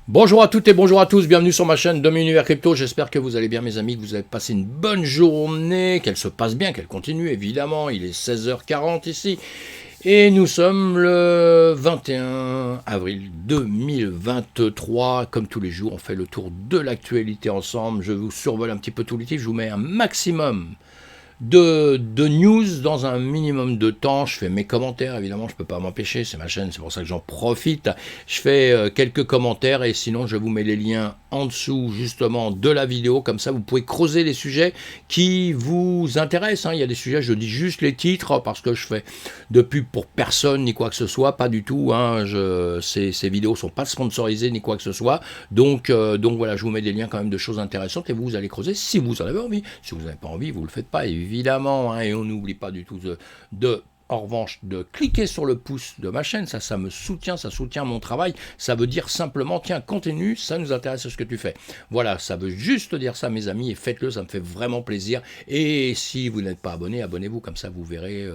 Bonjour à toutes et bonjour à tous, bienvenue sur ma chaîne Dom Univers Crypto, j'espère que vous allez bien mes amis, que vous avez passé une bonne journée, qu'elle se passe bien, qu'elle continue évidemment, il est 16h40 ici, et nous sommes le 21 avril 2023, comme tous les jours on fait le tour de l'actualité ensemble, je vous survole un petit peu tout le titre, je vous mets un maximum de news dans un minimum de temps. Je fais mes commentaires, évidemment, je ne peux pas m'empêcher, c'est ma chaîne, c'est pour ça que j'en profite. Je fais quelques commentaires et sinon je vous mets les liens en dessous justement de la vidéo, comme ça vous pouvez creuser les sujets qui vous intéressent. Il y a des sujets, je dis juste les titres parce que je fais de pub pour personne ni quoi que ce soit, pas du tout. Ces vidéos ne sont pas sponsorisées ni quoi que ce soit. Donc voilà, je vous mets des liens quand même de choses intéressantes et vous allez creuser si vous en avez envie. Si vous n'avez pas envie, vous ne le faites pas, évidemment. Et on n'oublie pas du tout en revanche, de cliquer sur le pouce de ma chaîne, ça me soutient, ça soutient mon travail. Ça veut dire simplement, tiens, continue, ça nous intéresse ce que tu fais. Voilà, ça veut juste dire ça, mes amis, et faites-le, ça me fait vraiment plaisir. Et si vous n'êtes pas abonné, abonnez-vous, comme ça vous verrez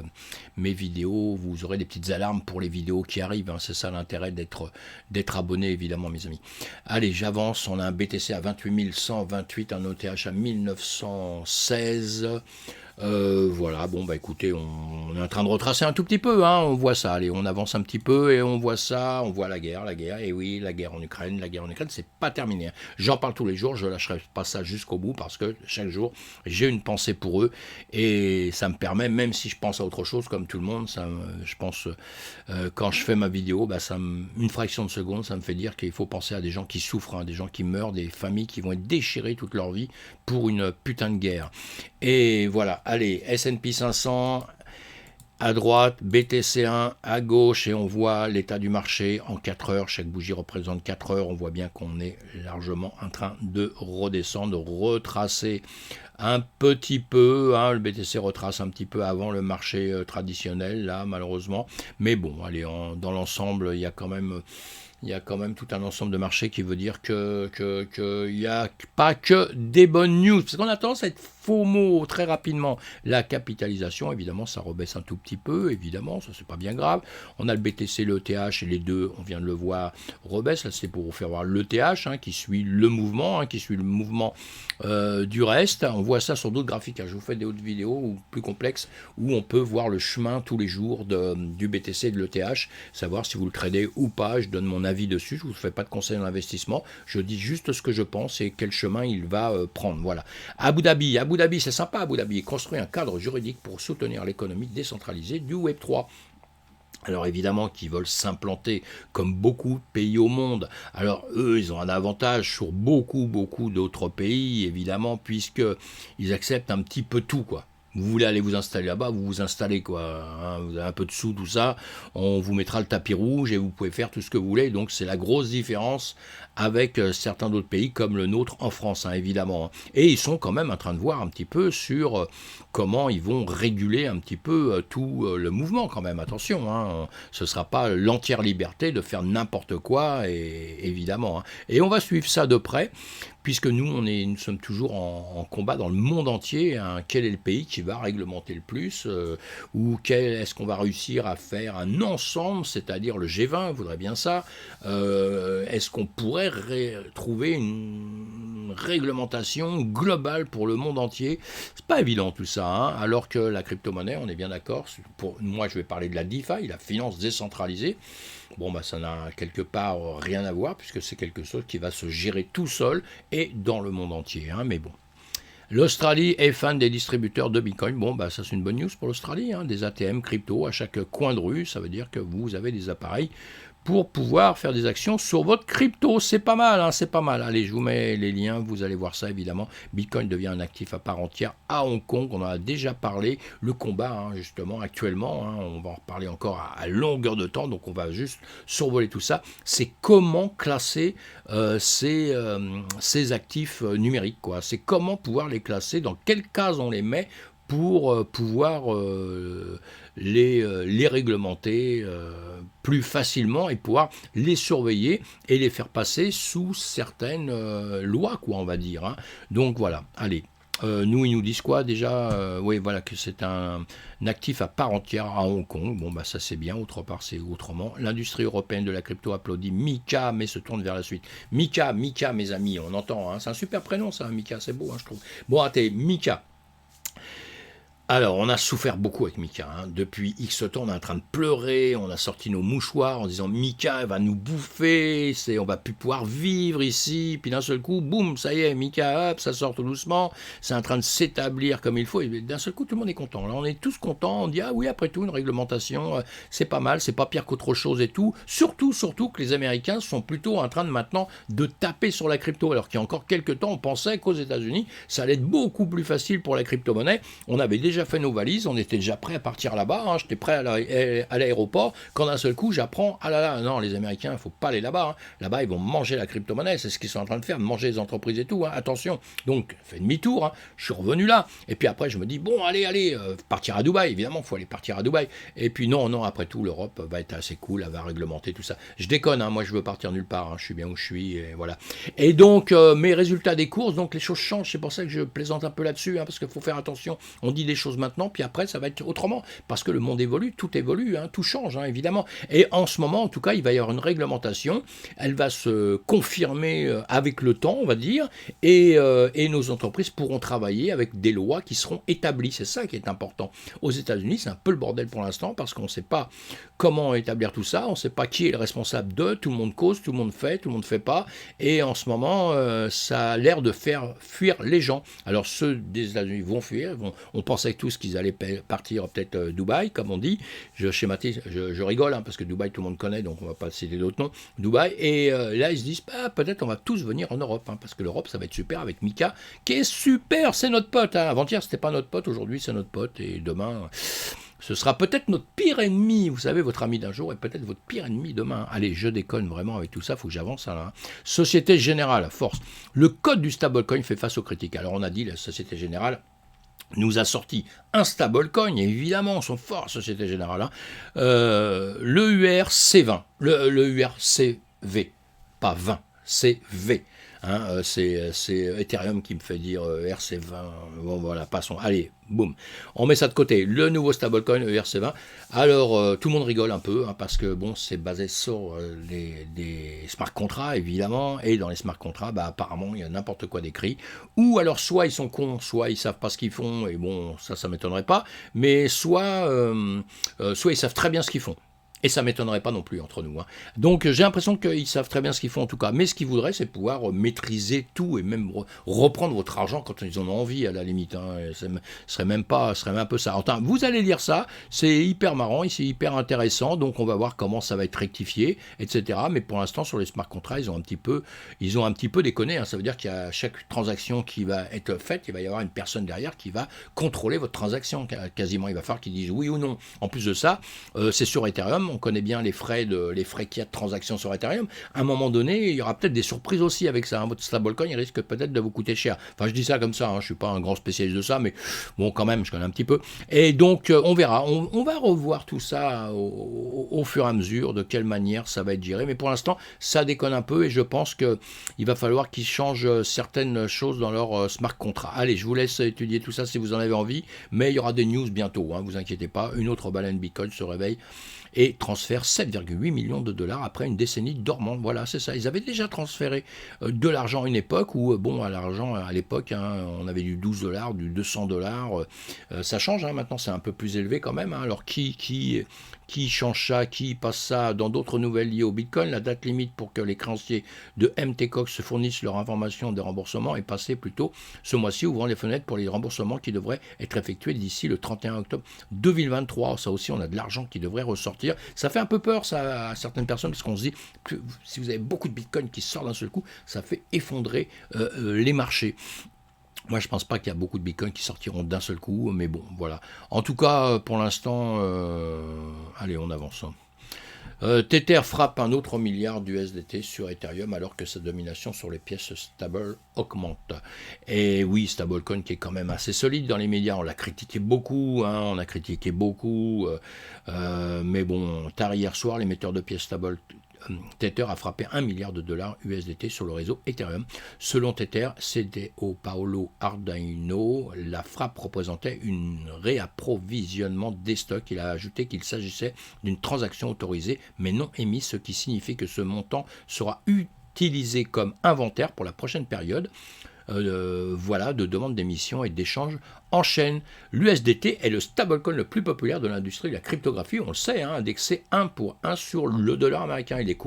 mes vidéos, vous aurez des petites alarmes pour les vidéos qui arrivent. C'est ça l'intérêt d'être abonné, évidemment, mes amis. Allez, j'avance, on a un BTC à 28 128, un OTH à 1916. Voilà, bon bah écoutez, on est en train de retracer un tout petit peu, on voit ça, allez, on avance un petit peu et on voit ça, on voit la guerre, et oui, la guerre en Ukraine, c'est pas terminé. J'en parle tous les jours, je lâcherai pas ça jusqu'au bout parce que chaque jour, j'ai une pensée pour eux et ça me permet, même si je pense à autre chose comme tout le monde, je pense, quand je fais ma vidéo, une fraction de seconde, ça me fait dire qu'il faut penser à des gens qui souffrent, des gens qui meurent, des familles qui vont être déchirées toute leur vie pour une putain de guerre. Et voilà, allez, S&P 500 à droite, BTC1 à gauche, et on voit l'état du marché en 4 heures. Chaque bougie représente 4 heures. On voit bien qu'on est largement en train de redescendre, de retracer un petit peu. Le BTC retrace un petit peu avant le marché traditionnel, là, malheureusement. Mais bon, allez, dans l'ensemble, il y a quand même tout un ensemble de marchés qui veut dire que n'y a pas que des bonnes news. Parce qu'on a tendance à être FOMO très rapidement. La capitalisation, évidemment, ça rebaisse un tout petit peu, évidemment, ça c'est pas bien grave. On a le BTC, le ETH, et les deux, on vient de le voir, rebaisse. Là, c'est pour vous faire voir l'ETH, qui suit le mouvement, du reste. On voit ça sur d'autres graphiques. Je vous fais des autres vidéos plus complexes où on peut voir le chemin tous les jours du BTC et de l'ETH, savoir si vous le tradez ou pas. Je donne mon avis dessus, je ne vous fais pas de conseils d'investissement, je dis juste ce que je pense et quel chemin il va prendre. Voilà. Abu Dhabi, c'est sympa. Abu Dhabi construit un cadre juridique pour soutenir l'économie décentralisée du Web3. Alors évidemment qu'ils veulent s'implanter comme beaucoup de pays au monde. Alors eux, ils ont un avantage sur beaucoup d'autres pays, évidemment, puisqu'ils acceptent un petit peu tout, quoi. Vous voulez aller vous installer là-bas, vous vous installez, quoi. Vous avez un peu de sous, tout ça, on vous mettra le tapis rouge et vous pouvez faire tout ce que vous voulez. Donc c'est la grosse différence avec certains d'autres pays comme le nôtre en France, évidemment. Et ils sont quand même en train de voir un petit peu sur comment ils vont réguler un petit peu tout le mouvement, quand même. Attention, ce ne sera pas l'entière liberté de faire n'importe quoi, évidemment. Et on va suivre ça de près, puisque nous sommes toujours en combat dans le monde entier. Quel est le pays qui va réglementer le plus, ou est-ce qu'on va réussir à faire un ensemble, c'est-à-dire le G20 voudrait bien ça, est-ce qu'on pourrait trouver une réglementation globale pour le monde entier? C'est pas évident tout ça, alors que la crypto-monnaie, on est bien d'accord, moi je vais parler de la DeFi, la finance décentralisée. Bon, ça n'a quelque part rien à voir, puisque c'est quelque chose qui va se gérer tout seul et dans le monde entier, mais bon. L'Australie est fan des distributeurs de Bitcoin. Bon, ça c'est une bonne news pour l'Australie, des ATM crypto à chaque coin de rue. Ça veut dire que vous avez des appareils pour pouvoir faire des actions sur votre crypto. C'est pas mal, c'est pas mal. Allez, je vous mets les liens, vous allez voir ça évidemment. Bitcoin devient un actif à part entière à Hong Kong, on en a déjà parlé. Le combat, justement, actuellement, on va en reparler encore à longueur de temps, donc on va juste survoler tout ça. C'est comment classer ces actifs numériques, quoi. C'est comment pouvoir les classer, dans quelle case on les met pour pouvoir les réglementer plus facilement et pouvoir les surveiller et les faire passer sous certaines lois, quoi, on va dire. Donc voilà, allez. Nous, ils nous disent quoi déjà? Oui, voilà, que c'est un actif à part entière à Hong Kong. Bon, bah ça c'est bien, autre part c'est autrement. L'industrie européenne de la crypto applaudit Mika, mais se tourne vers la suite. Mika, Mika, mes amis, on entend, hein, c'est un super prénom ça, Mika, c'est beau, hein, je trouve. Bon, attendez, Mika. Alors, on a souffert beaucoup avec Mika. Hein. Depuis X temps, on est en train de pleurer, on a sorti nos mouchoirs en disant Mika va nous bouffer, on va plus pouvoir vivre ici. Puis d'un seul coup, boum, ça y est, Mika, hop, ça sort tout doucement, c'est en train de s'établir comme il faut. Et d'un seul coup, tout le monde est content. Là, on est tous contents, on dit ah oui, après tout, une réglementation, c'est pas mal, c'est pas pire qu'autre chose et tout. Surtout que les Américains sont plutôt en train de maintenant de taper sur la crypto. Alors qu'il y a encore quelques temps, on pensait qu'aux États-Unis, ça allait être beaucoup plus facile pour la crypto-monnaie. On avait déjà fait nos valises, on était déjà prêt à partir là-bas, hein, j'étais prêt à l'aéroport, quand d'un seul coup j'apprends, ah là là, non, les Américains, il ne faut pas aller là-bas, hein. Là-bas ils vont manger la crypto-monnaie, c'est ce qu'ils sont en train de faire, de manger les entreprises et tout, hein. Attention, donc fait demi-tour, hein. Je suis revenu là, et puis après je me dis, bon, allez, partir à Dubaï, évidemment, il faut aller partir à Dubaï, et puis non, après tout, l'Europe va être assez cool, elle va réglementer tout ça. Je déconne, hein, moi je veux partir nulle part, hein, je suis bien où je suis, et voilà. Et donc, mes résultats des courses, donc les choses changent, c'est pour ça que je plaisante un peu là-dessus, hein, parce qu'il faut faire attention, on dit des choses maintenant, puis après ça va être autrement, parce que le monde évolue, hein, tout change, hein, évidemment. Et en ce moment, en tout cas, il va y avoir une réglementation, elle va se confirmer avec le temps, on va dire, et nos entreprises pourront travailler avec des lois qui seront établies, c'est ça qui est important. Aux États-Unis, c'est un peu le bordel pour l'instant, parce qu'on ne sait pas comment établir tout ça, on ne sait pas qui est le responsable de, tout le monde cause, tout le monde fait, tout le monde ne fait pas, et en ce moment, ça a l'air de faire fuir les gens. Alors ceux des États-Unis vont fuir, on pensait tous qu'ils allaient partir peut-être Dubaï, comme on dit, je schématise, je rigole, hein, parce que Dubaï tout le monde connaît, donc on ne va pas citer d'autres noms, Dubaï, et là ils se disent, bah, peut-être on va tous venir en Europe, hein, parce que l'Europe ça va être super avec Mika, qui est super, c'est notre pote, hein. Avant-hier c'était pas notre pote, aujourd'hui c'est notre pote, et demain... ce sera peut-être notre pire ennemi, vous savez, votre ami d'un jour est peut-être votre pire ennemi demain. Allez, je déconne vraiment avec tout ça, il faut que j'avance là. Hein. Société Générale, force. Le code du stablecoin fait face aux critiques. Alors on a dit, la Société Générale nous a sorti un stablecoin, évidemment, on sont forts, Société Générale. Hein. Le URC20, le URCV, pas 20, c'est V. Hein, c'est Ethereum qui me fait dire RC20. Bon voilà, passons. Allez, boum. On met ça de côté. Le nouveau stablecoin ERC20. Alors, tout le monde rigole un peu, hein, parce que bon, c'est basé sur des smart contracts, évidemment. Et dans les smart contracts, bah, apparemment, il y a n'importe quoi d'écrit. Ou alors, soit ils sont cons, soit ils savent pas ce qu'ils font. Et bon, ça m'étonnerait pas. Mais soit ils savent très bien ce qu'ils font. Et ça ne m'étonnerait pas non plus entre nous. Hein. Donc j'ai l'impression qu'ils savent très bien ce qu'ils font en tout cas. Mais ce qu'ils voudraient, c'est pouvoir maîtriser tout et même reprendre votre argent quand ils en ont envie à la limite. Hein. Ce serait même un peu ça. Enfin, vous allez lire ça, c'est hyper marrant, c'est hyper intéressant. Donc on va voir comment ça va être rectifié, etc. Mais pour l'instant, sur les smart contracts, ils ont un petit peu déconné. Hein. Ça veut dire qu'il y a chaque transaction qui va être faite, il va y avoir une personne derrière qui va contrôler votre transaction. Quasiment, il va falloir qu'ils disent oui ou non. En plus de ça, c'est sur Ethereum. On connaît bien les frais qu'il y a de transaction sur Ethereum. À un moment donné, il y aura peut-être des surprises aussi avec ça. Hein. Votre stablecoin, il risque peut-être de vous coûter cher. Enfin, je dis ça comme ça, hein. Je ne suis pas un grand spécialiste de ça, mais bon, quand même, je connais un petit peu. Et donc, on verra. On va revoir tout ça au fur et à mesure, de quelle manière ça va être géré. Mais pour l'instant, ça déconne un peu et je pense qu'il va falloir qu'ils changent certaines choses dans leur smart contract. Allez, je vous laisse étudier tout ça si vous en avez envie, mais il y aura des news bientôt, hein, vous inquiétez pas. Une autre baleine Bitcoin se réveille et transfère 7,8 millions de dollars après une décennie dormante. Voilà, c'est ça. Ils avaient déjà transféré de l'argent à une époque où, bon, à l'argent, à l'époque, hein, on avait du 12 dollars, du 200 dollars. Ça change, hein, maintenant, c'est un peu plus élevé quand même. Hein. Alors, qui change ça, qui passe ça dans d'autres nouvelles liées au Bitcoin? La date limite pour que les créanciers de MT Cox se fournissent leurs informations de remboursement est passée plutôt ce mois-ci, ouvrant les fenêtres pour les remboursements qui devraient être effectués d'ici le 31 octobre 2023. Ça aussi, on a de l'argent qui devrait ressortir. Ça fait un peu peur, ça, à certaines personnes, parce qu'on se dit, si vous avez beaucoup de Bitcoin qui sortent d'un seul coup, ça fait effondrer les marchés. Moi, je pense pas qu'il y a beaucoup de bitcoins qui sortiront d'un seul coup, mais bon, voilà. En tout cas, pour l'instant, allez, on avance. Tether frappe un autre milliard d'USDT sur Ethereum alors que sa domination sur les pièces stable augmente. Et oui, stablecoin qui est quand même assez solide dans les médias, on l'a critiqué beaucoup, mais bon, tard hier soir, l'émetteur de pièces Tether a frappé 1 milliard de dollars USDT sur le réseau Ethereum. Selon Tether, CDO Paolo Ardoino, la frappe représentait un réapprovisionnement des stocks. Il a ajouté qu'il s'agissait d'une transaction autorisée mais non émise, ce qui signifie que ce montant sera utilisé comme inventaire pour la prochaine période. Voilà, de demande d'émission et d'échange en chaîne. L'USDT est le stablecoin le plus populaire de l'industrie de la cryptographie, on le sait, indexé 1 pour 1 sur le dollar américain. Il est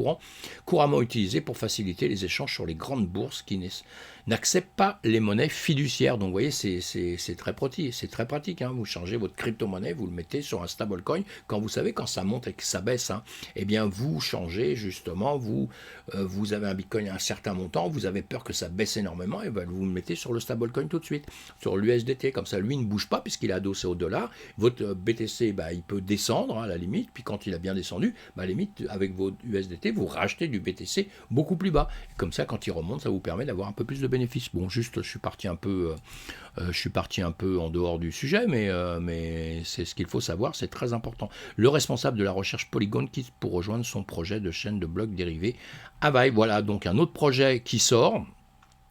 couramment utilisé pour faciliter les échanges sur les grandes bourses qui n'acceptent pas les monnaies fiduciaires. Donc vous voyez, c'est très pratique. Vous changez votre crypto-monnaie, vous le mettez sur un stablecoin. Quand vous savez, quand ça monte et que ça baisse, eh bien vous changez justement, vous avez un bitcoin à un certain montant, vous avez peur que ça baisse énormément, et vous le mettez sur le stablecoin tout de suite, sur l'USDT. Comme ça, lui ne bouge pas puisqu'il est adossé au dollar. Votre BTC, il peut descendre à la limite, puis quand il a bien descendu, à la limite, avec vos USDT, vous rachetez du BTC beaucoup plus bas. Et comme ça, quand il remonte, ça vous permet d'avoir un peu plus de bénéfices. Bon, juste, je suis parti un peu en dehors du sujet, mais c'est ce qu'il faut savoir, c'est très important. Le responsable de la recherche Polygon quitte pour rejoindre son projet de chaîne de blocs dérivés Avail. Voilà, donc un autre projet qui sort,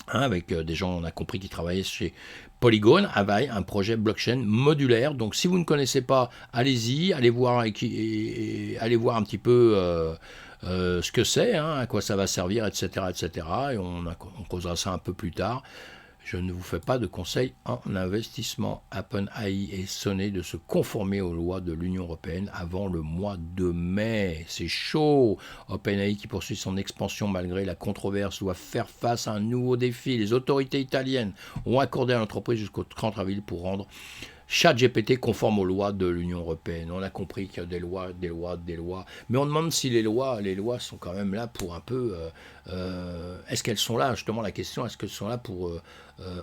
avec des gens, on a compris, qui travaillaient chez Polygon, Avail, un projet blockchain modulaire. Donc si vous ne connaissez pas, allez-y, allez voir un petit peu ce que c'est, à quoi ça va servir, etc. Et on causera ça un peu plus tard. Je ne vous fais pas de conseils en investissement. OpenAI est sonné de se conformer aux lois de l'Union européenne avant le mois de mai. C'est chaud. OpenAI, qui poursuit son expansion malgré la controverse, doit faire face à un nouveau défi. Les autorités italiennes ont accordé à l'entreprise jusqu'au 30 avril pour rendre ChatGPT conforme aux lois de l'Union européenne. On a compris qu'il y a des lois. Mais on demande si les lois sont quand même là pour un peu... est-ce qu'elles sont là, justement, la question, est-ce qu'elles sont là pour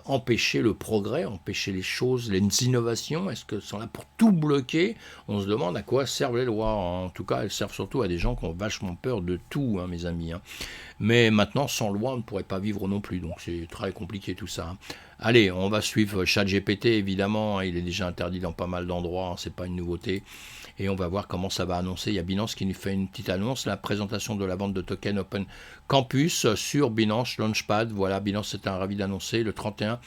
empêcher le progrès, empêcher les choses, les innovations? Est-ce qu'elles sont là pour tout bloquer? On se demande à quoi servent les lois. En tout cas, elles servent surtout à des gens qui ont vachement peur de tout, mes amis. Mais maintenant, sans loi, on ne pourrait pas vivre non plus. Donc c'est très compliqué tout ça. Allez, on va suivre ChatGPT, évidemment. Il est déjà interdit dans pas mal d'endroits, c'est pas une nouveauté. Et on va voir comment ça va annoncer. Il y a Binance qui nous fait une petite annonce, la présentation de la vente de tokens Open Campus sur Binance Launchpad. Voilà, Binance est ravi d'annoncer le 31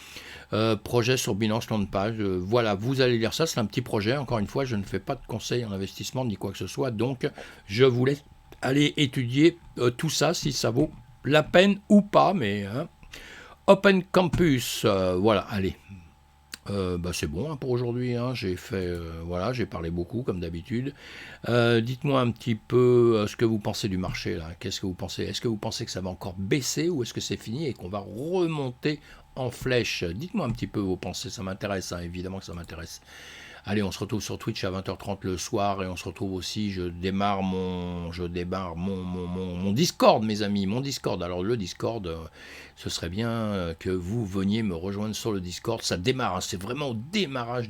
projet sur Binance Launchpad. Voilà, vous allez lire ça, c'est un petit projet. Encore une fois, je ne fais pas de conseils en investissement ni quoi que ce soit. Donc, je vous laisse aller étudier tout ça, si ça vaut la peine ou pas. Mais Open Campus, voilà, allez. C'est bon pour aujourd'hui, j'ai parlé beaucoup comme d'habitude. Dites-moi un petit peu ce que vous pensez du marché là. Qu'est-ce que vous pensez? Est-ce que vous pensez que ça va encore baisser ou est-ce que c'est fini et qu'on va remonter en flèche? Dites-moi un petit peu vos pensées, ça m'intéresse, évidemment que ça m'intéresse. Allez, on se retrouve sur Twitch à 20h30 le soir et on se retrouve aussi, je démarre mon Discord, mes amis, mon Discord. Alors le Discord, ce serait bien que vous veniez me rejoindre sur le Discord. Ça démarre, c'est vraiment au démarrage.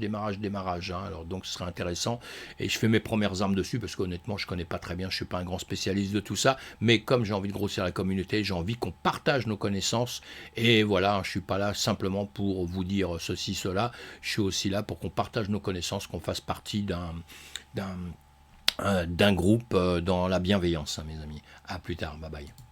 Alors donc ce serait intéressant et je fais mes premières armes dessus parce qu'honnêtement, je connais pas très bien, je suis pas un grand spécialiste de tout ça, mais comme j'ai envie de grossir la communauté, j'ai envie qu'on partage nos connaissances et voilà, je suis pas là simplement pour vous dire ceci, cela, je suis aussi là pour qu'on partage nos connaissances, qu'on fasse partie d'un groupe dans la bienveillance, mes amis. À plus tard, bye bye.